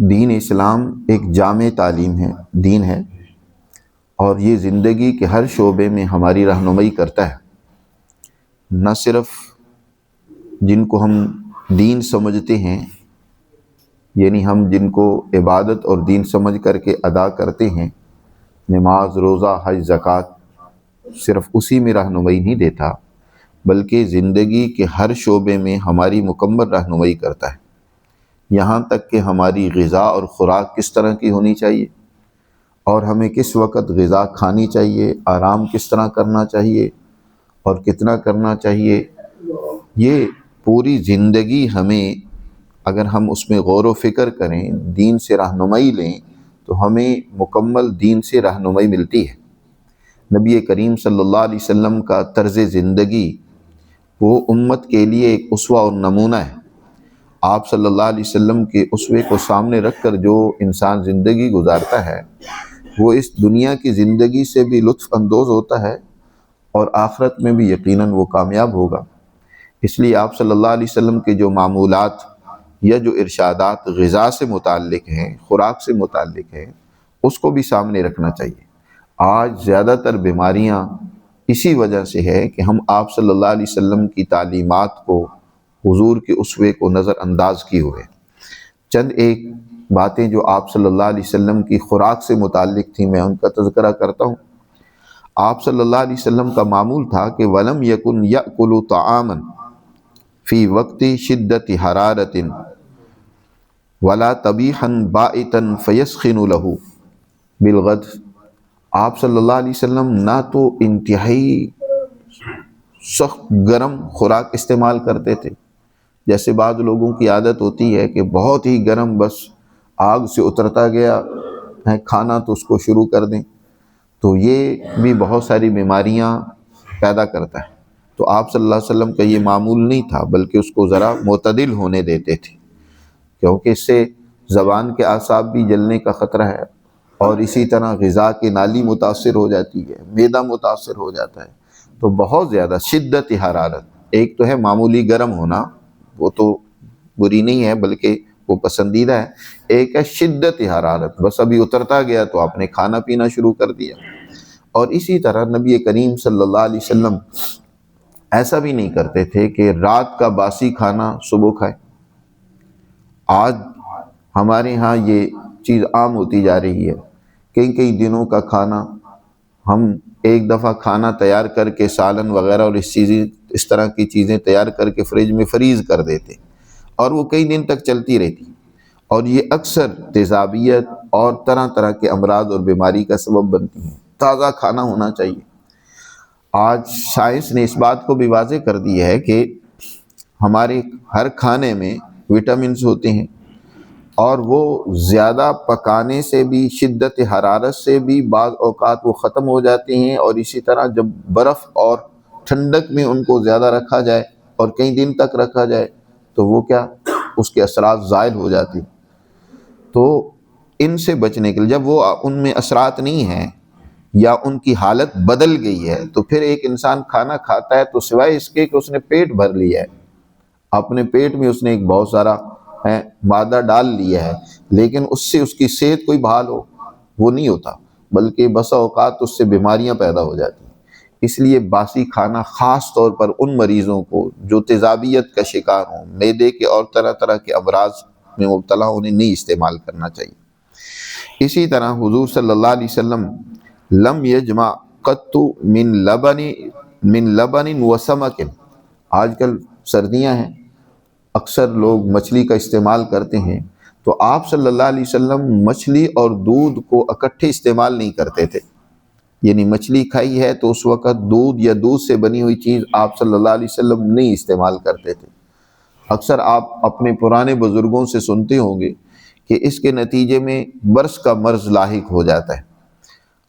دین اسلام ایک جامع تعلیم ہے، دین ہے، اور یہ زندگی کے ہر شعبے میں ہماری رہنمائی کرتا ہے۔ نہ صرف جن کو ہم دین سمجھتے ہیں، یعنی ہم جن کو عبادت اور دین سمجھ کر کے ادا کرتے ہیں، نماز، روزہ، حج، زکوٰۃ، صرف اسی میں رہنمائی نہیں دیتا، بلکہ زندگی کے ہر شعبے میں ہماری مکمل رہنمائی کرتا ہے، یہاں تک کہ ہماری غذا اور خوراک کس طرح کی ہونی چاہیے، اور ہمیں کس وقت غذا کھانی چاہیے، آرام کس طرح کرنا چاہیے اور کتنا کرنا چاہیے۔ یہ پوری زندگی ہمیں، اگر ہم اس میں غور و فکر کریں، دین سے رہنمائی لیں، تو ہمیں مکمل دین سے رہنمائی ملتی ہے۔ نبی کریم صلی اللہ علیہ وسلم کا طرز زندگی وہ امت کے لیے ایک اسوہ اور نمونہ ہے۔ آپ صلی اللہ علیہ وسلم کے اسوے کو سامنے رکھ کر جو انسان زندگی گزارتا ہے، وہ اس دنیا کی زندگی سے بھی لطف اندوز ہوتا ہے اور آخرت میں بھی یقیناً وہ کامیاب ہوگا۔ اس لیے آپ صلی اللہ علیہ وسلم کے جو معمولات یا جو ارشادات غذا سے متعلق ہیں، خوراک سے متعلق ہیں، اس کو بھی سامنے رکھنا چاہیے۔ آج زیادہ تر بیماریاں اسی وجہ سے ہے کہ ہم آپ صلی اللہ علیہ وسلم کی تعلیمات کو، حضور کے اسوے کو نظر انداز کیے ہوئے۔ چند ایک باتیں جو آپ صلی اللہ علیہ وسلم کی خوراک سے متعلق تھیں، میں ان کا تذکرہ کرتا ہوں۔ آپ صلی اللہ علیہ وسلم کا معمول تھا کہ وَلَمْ يَكُنْ يَأْكُلُ طَعَامًا فِي وَقْتِ شِدَّةِ حَرَارَةٍ وَلَا طَبِيحًا بَائِتًا فَيَسْخِنُ لَهُ بِالْغَدْ۔ آپ صلی اللہ علیہ وسلم نہ تو انتہائی سخت گرم خوراک استعمال کرتے تھے، جیسے بعض لوگوں کی عادت ہوتی ہے کہ بہت ہی گرم، بس آگ سے اترتا گیا ہے کھانا تو اس کو شروع کر دیں، تو یہ بھی بہت ساری بیماریاں پیدا کرتا ہے۔ تو آپ صلی اللہ علیہ وسلم کا یہ معمول نہیں تھا، بلکہ اس کو ذرا معتدل ہونے دیتے تھے، کیونکہ اس سے زبان کے اعصاب بھی جلنے کا خطرہ ہے، اور اسی طرح غذا کی نالی متاثر ہو جاتی ہے، معدہ متاثر ہو جاتا ہے۔ تو بہت زیادہ شدت حرارت، ایک تو ہے معمولی گرم ہونا، وہ تو بری نہیں ہے بلکہ وہ پسندیدہ ہے، ایک ہے شدت حرارت، بس ابھی اترتا گیا تو آپ نے کھانا پینا شروع کر دیا۔ اور اسی طرح نبی کریم صلی اللہ علیہ وسلم ایسا بھی نہیں کرتے تھے کہ رات کا باسی کھانا صبح کھائے۔ آج ہمارے ہاں یہ چیز عام ہوتی جا رہی ہے، کئی دنوں کا کھانا ہم ایک دفعہ کھانا تیار کر کے سالن وغیرہ اور اس طرح کی چیزیں تیار کر کے فریج میں فریز کر دیتے، اور وہ کئی دن تک چلتی رہتی، اور یہ اکثر تیزابیت اور طرح طرح کے امراض اور بیماری کا سبب بنتی ہیں۔ تازہ کھانا ہونا چاہیے۔ آج سائنس نے اس بات کو بھی واضح کر دی ہے کہ ہمارے ہر کھانے میں وٹامنز ہوتے ہیں، اور وہ زیادہ پکانے سے بھی، شدت حرارت سے بھی بعض اوقات وہ ختم ہو جاتے ہیں، اور اسی طرح جب برف اور ٹھنڈک میں ان کو زیادہ رکھا جائے اور کئی دن تک رکھا جائے تو وہ کیا، اس کے اثرات زائل ہو جاتے ہیں۔ تو ان سے بچنے کے لیے، جب وہ ان میں اثرات نہیں ہیں یا ان کی حالت بدل گئی ہے، تو پھر ایک انسان کھانا کھاتا ہے تو سوائے اس کے کہ اس نے پیٹ بھر لیا ہے، اپنے پیٹ میں اس نے ایک بہت سارا مادہ ڈال لیا ہے، لیکن اس سے اس کی صحت کوئی بحال ہو، وہ نہیں ہوتا، بلکہ بسا اوقات اس سے بیماریاں پیدا ہو جاتی ہیں۔ اس لیے باسی کھانا خاص طور پر ان مریضوں کو جو تیزابیت کا شکار ہوں، معدے کے اور طرح طرح کے امراض میں مبتلا ہونے، نہیں استعمال کرنا چاہیے۔ اسی طرح حضور صلی اللہ علیہ وسلم لم یجمع قط من لبن وسمک۔ آج کل سردیاں ہیں، اکثر لوگ مچھلی کا استعمال کرتے ہیں، تو آپ صلی اللہ علیہ وسلم مچھلی اور دودھ کو اکٹھے استعمال نہیں کرتے تھے، یعنی مچھلی کھائی ہے تو اس وقت دودھ یا دودھ سے بنی ہوئی چیز آپ صلی اللہ علیہ وسلم نہیں استعمال کرتے تھے۔ اکثر آپ اپنے پرانے بزرگوں سے سنتے ہوں گے کہ اس کے نتیجے میں برس کا مرض لاحق ہو جاتا ہے،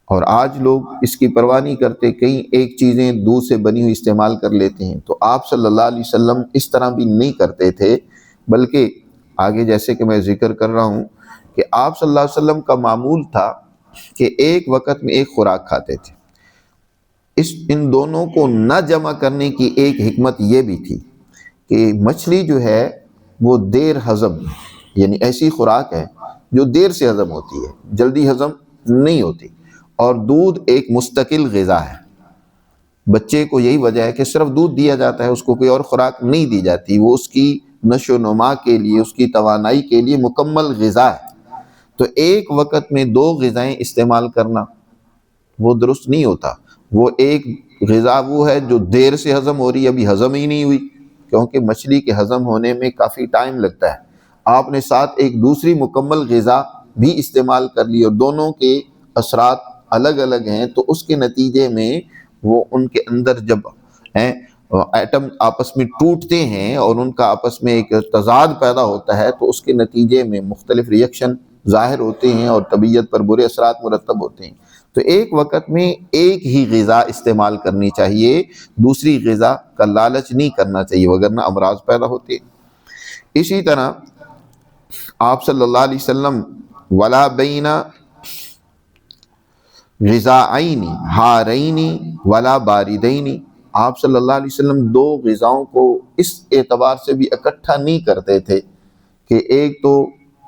اور آج لوگ اس کی پرواہ نہیں کرتے، کئی ایک چیزیں دودھ سے بنی ہوئی استعمال کر لیتے ہیں۔ تو آپ صلی اللہ علیہ وسلم اس طرح بھی نہیں کرتے تھے، بلکہ آگے جیسے کہ میں ذکر کر رہا ہوں کہ آپ صلی اللہ علیہ وسلم کا معمول تھا کہ ایک وقت میں ایک خوراک کھاتے تھے۔ ان دونوں کو نہ جمع کرنے کی ایک حکمت یہ بھی تھی کہ مچھلی جو ہے وہ دیر ہضم یعنی ایسی خوراک ہے جو دیر سے ہضم ہوتی ہے، جلدی ہضم نہیں ہوتی، اور دودھ ایک مستقل غذا ہے۔ بچے کو یہی وجہ ہے کہ صرف دودھ دیا جاتا ہے، اس کو کوئی اور خوراک نہیں دی جاتی، وہ اس کی نشو و نما کے لیے، اس کی توانائی کے لیے مکمل غذا ہے۔ تو ایک وقت میں دو غذائیں استعمال کرنا وہ درست نہیں ہوتا۔ وہ ایک غذا وہ ہے جو دیر سے ہضم ہو رہی ہے، ابھی ہضم ہی نہیں ہوئی، کیونکہ مچھلی کے ہضم ہونے میں کافی ٹائم لگتا ہے۔ آپ نے ساتھ ایک دوسری مکمل غذا بھی استعمال کر لی اور دونوں کے اثرات الگ الگ ہیں، تو اس کے نتیجے میں وہ ان کے اندر جب ایٹم آپس میں ٹوٹتے ہیں اور ان کا آپس میں ایک تضاد پیدا ہوتا ہے، تو اس کے نتیجے میں مختلف ریئیکشن ظاہر ہوتے ہیں اور طبیعت پر برے اثرات مرتب ہوتے ہیں۔ تو ایک وقت میں ایک ہی غذا استعمال کرنی چاہیے، دوسری غذا کا لالچ نہیں کرنا چاہیے، وگرنہ امراض پیدا ہوتے ہیں۔ اسی طرح آپ صلی اللہ علیہ وسلم ولا بین غذائین حارین ولا باردین، آپ صلی اللہ علیہ وسلم دو غذاؤں کو اس اعتبار سے بھی اکٹھا نہیں کرتے تھے کہ ایک تو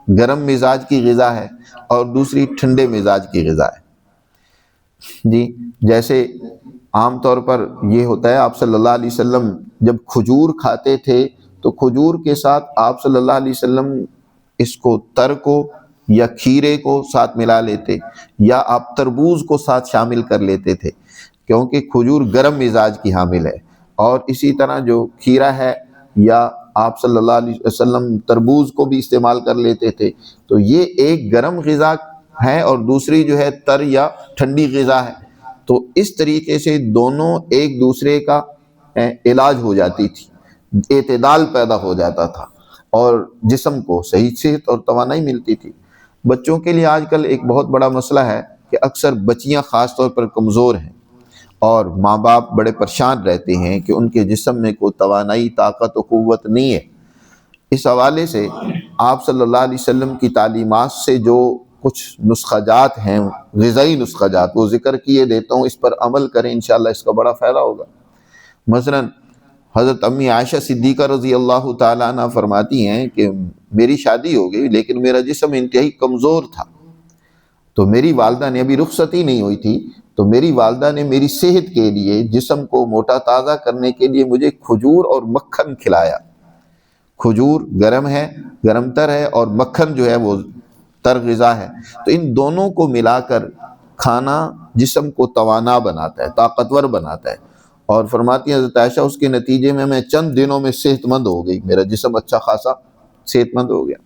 گرم مزاج کی غذا ہے اور دوسری ٹھنڈے مزاج کی غذا ہے۔ جی، جیسے عام طور پر یہ ہوتا ہے، آپ صلی اللہ علیہ وسلم جب کھجور کھاتے تھے تو کھجور کے ساتھ آپ صلی اللہ علیہ وسلم اس کو تر کو یا کھیرے کو ساتھ ملا لیتے، یا آپ تربوز کو ساتھ شامل کر لیتے تھے، کیونکہ کھجور گرم مزاج کی حامل ہے، اور اسی طرح جو کھیرا ہے یا آپ صلی اللہ علیہ وسلم تربوز کو بھی استعمال کر لیتے تھے۔ تو یہ ایک گرم غذا ہے اور دوسری جو ہے تر یا ٹھنڈی غذا ہے، تو اس طریقے سے دونوں ایک دوسرے کا علاج ہو جاتی تھی، اعتدال پیدا ہو جاتا تھا اور جسم کو صحیح صحت اور توانائی ملتی تھی۔ بچوں کے لیے آج کل ایک بہت بڑا مسئلہ ہے کہ اکثر بچیاں خاص طور پر کمزور ہیں اور ماں باپ بڑے پریشان رہتے ہیں کہ ان کے جسم میں کوئی توانائی، طاقت و قوت نہیں ہے۔ اس حوالے سے آپ صلی اللہ علیہ وسلم کی تعلیمات سے جو کچھ نسخہ جات ہیں، غذائی نسخہ جات، وہ ذکر کیے دیتا ہوں، اس پر عمل کریں، انشاءاللہ اس کا بڑا فائدہ ہوگا۔ مثلا حضرت امی عائشہ صدیقہ رضی اللہ تعالیٰ عنہ فرماتی ہیں کہ میری شادی ہو گئی لیکن میرا جسم انتہائی کمزور تھا، تو میری والدہ نے، ابھی رخصت ہی نہیں ہوئی تھی، تو میری والدہ نے میری صحت کے لیے، جسم کو موٹا تازہ کرنے کے لیے مجھے کھجور اور مکھن کھلایا۔ کھجور گرم ہے، گرم تر ہے، اور مکھن جو ہے وہ تر غذا ہے، تو ان دونوں کو ملا کر کھانا جسم کو توانا بناتا ہے، طاقتور بناتا ہے، اور فرماتی ہیں حضرت عائشہ اس کے نتیجے میں میں چند دنوں میں صحت مند ہو گئی، میرا جسم اچھا خاصا صحت مند ہو گیا۔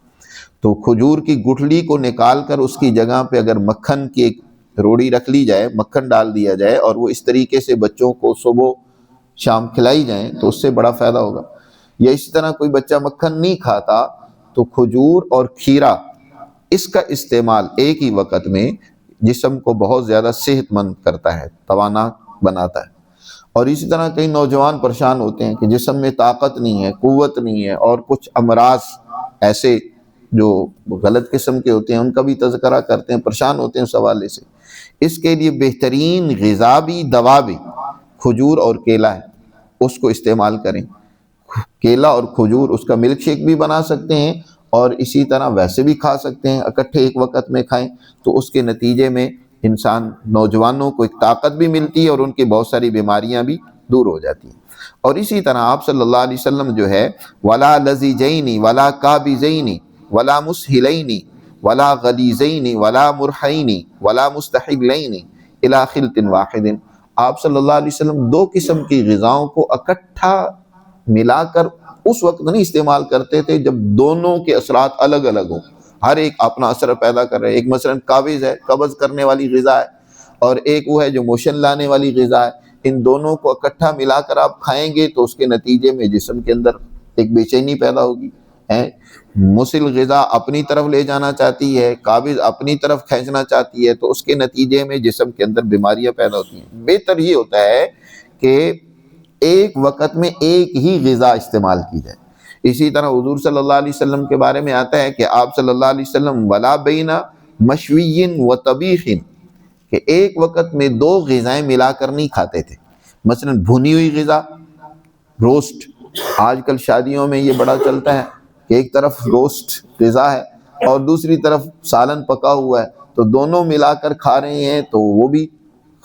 تو کھجور کی گٹھلی کو نکال کر اس کی جگہ پہ اگر مکھن کی ایک روڑی رکھ لی جائے، مکھن ڈال دیا جائے، اور وہ اس طریقے سے بچوں کو صبح شام کھلائی جائیں تو اس سے بڑا فائدہ ہوگا۔ یا اسی طرح کوئی بچہ مکھن نہیں کھاتا تو کھجور اور کھیرا، اس کا استعمال ایک ہی وقت میں جسم کو بہت زیادہ صحت مند کرتا ہے، توانا بناتا ہے۔ اور اسی طرح کئی نوجوان پریشان ہوتے ہیں کہ جسم میں طاقت نہیں ہے، قوت نہیں ہے، اور کچھ امراض ایسے جو غلط قسم کے ہوتے ہیں ان کا بھی تذکرہ کرتے ہیں، پریشان ہوتے ہیں اس حوالے سے۔ اس کے لیے بہترین غذا بھی دوا بھی کھجور اور کیلا ہے، اس کو استعمال کریں۔ کیلا اور کھجور، اس کا ملک شیک بھی بنا سکتے ہیں، اور اسی طرح ویسے بھی کھا سکتے ہیں، اکٹھے ایک وقت میں کھائیں تو اس کے نتیجے میں انسان، نوجوانوں کو ایک طاقت بھی ملتی ہے اور ان کی بہت ساری بیماریاں بھی دور ہو جاتی ہیں۔ اور اسی طرح آپ صلی اللہ علیہ وسلم جو ہے ولا لزیجین ولا قابضین ولا مسہلین ولا غلیظین ولا مرحین ولا مستحلین الی خلط واحد، آپ صلی اللہ علیہ وسلم دو قسم کی غذاؤں کو اکٹھا ملا کر اس وقت نہیں استعمال کرتے تھے جب دونوں کے اثرات الگ الگ ہوں، ہر ایک اپنا اثر پیدا کر رہے ہیں۔ ایک مثلا قابض ہے، قبض کرنے والی غذا ہے، اور ایک وہ ہے جو موشن لانے والی غذا ہے۔ ان دونوں کو اکٹھا ملا کر آپ کھائیں گے تو اس کے نتیجے میں جسم کے اندر ایک بے چینی پیدا ہوگی۔ مسل غذا اپنی طرف لے جانا چاہتی ہے، قابض اپنی طرف کھینچنا چاہتی ہے، تو اس کے نتیجے میں جسم کے اندر بیماریاں پیدا ہوتی ہیں۔ بہتر یہ ہوتا ہے کہ ایک وقت میں ایک ہی غذا استعمال کی جائے۔ اسی طرح حضور صلی اللہ علیہ وسلم کے بارے میں آتا ہے کہ آپ صلی اللہ علیہ وسلم ولا بین مشوی و طبیخ، کہ ایک وقت میں دو غذائیں ملا کر نہیں کھاتے تھے۔ مثلا بھنی ہوئی غذا، روسٹ، آج کل شادیوں میں یہ بڑا چلتا ہے ایک طرف روسٹ غذا ہے اور دوسری طرف سالن پکا ہوا ہے، تو دونوں ملا کر کھا رہے ہیں تو وہ بھی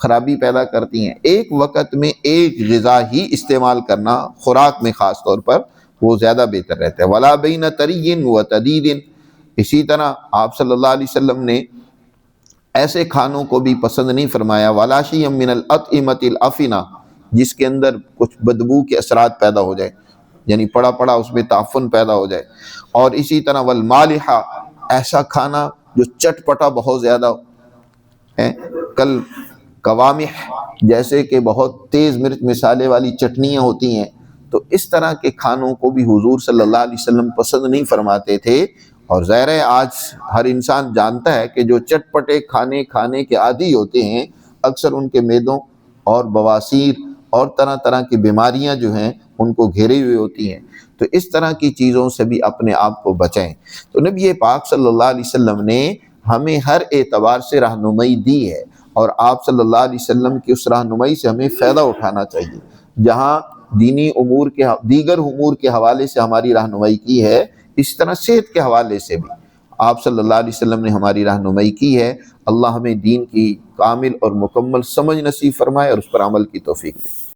خرابی پیدا کرتی ہیں۔ ایک وقت میں ایک غذا ہی استعمال کرنا خوراک میں خاص طور پر وہ زیادہ بہتر رہتا ہے۔ وَلَا بَيْنَ تَرِيٍّ وَتَدِيدٍ، اسی طرح آپ صلی اللہ علیہ وسلم نے ایسے کھانوں کو بھی پسند نہیں فرمایا، وَلَا شَيْءٍ مِّنَ الْأَطْعِمَةِ الْأَفِنَةِ، جس کے اندر کچھ بدبو کے اثرات پیدا ہو جائے، یعنی پڑا پڑا اس میں تعفن پیدا ہو جائے۔ اور اسی طرح والمالحہ، ایسا کھانا جو چٹ پٹا بہت زیادہ ہے، کل قوامح، جیسے کہ بہت تیز مرچ مسالے والی چٹنیاں ہوتی ہیں، تو اس طرح کے کھانوں کو بھی حضور صلی اللہ علیہ وسلم پسند نہیں فرماتے تھے۔ اور ظاہر ہے آج ہر انسان جانتا ہے کہ جو چٹ پٹے کھانے کے عادی ہوتے ہیں، اکثر ان کے معدوں اور بواسیر اور طرح طرح کی بیماریاں جو ہیں ان کو گھیرے ہوئے ہوتی ہیں، تو اس طرح کی چیزوں سے بھی اپنے آپ کو بچائیں۔ تو نبی پاک صلی اللہ علیہ وسلم نے ہمیں ہر اعتبار سے رہنمائی دی ہے، اور آپ صلی اللہ علیہ وسلم کی اس رہنمائی سے ہمیں فائدہ اٹھانا چاہیے۔ جہاں دینی امور کے دیگر امور کے حوالے سے ہماری رہنمائی کی ہے، اس طرح صحت کے حوالے سے بھی آپ صلی اللہ علیہ وسلم نے ہماری رہنمائی کی ہے۔ اللہ ہمیں دین کی کامل اور مکمل سمجھ نصیب فرمائے اور اس پر عمل کی توفیق دے۔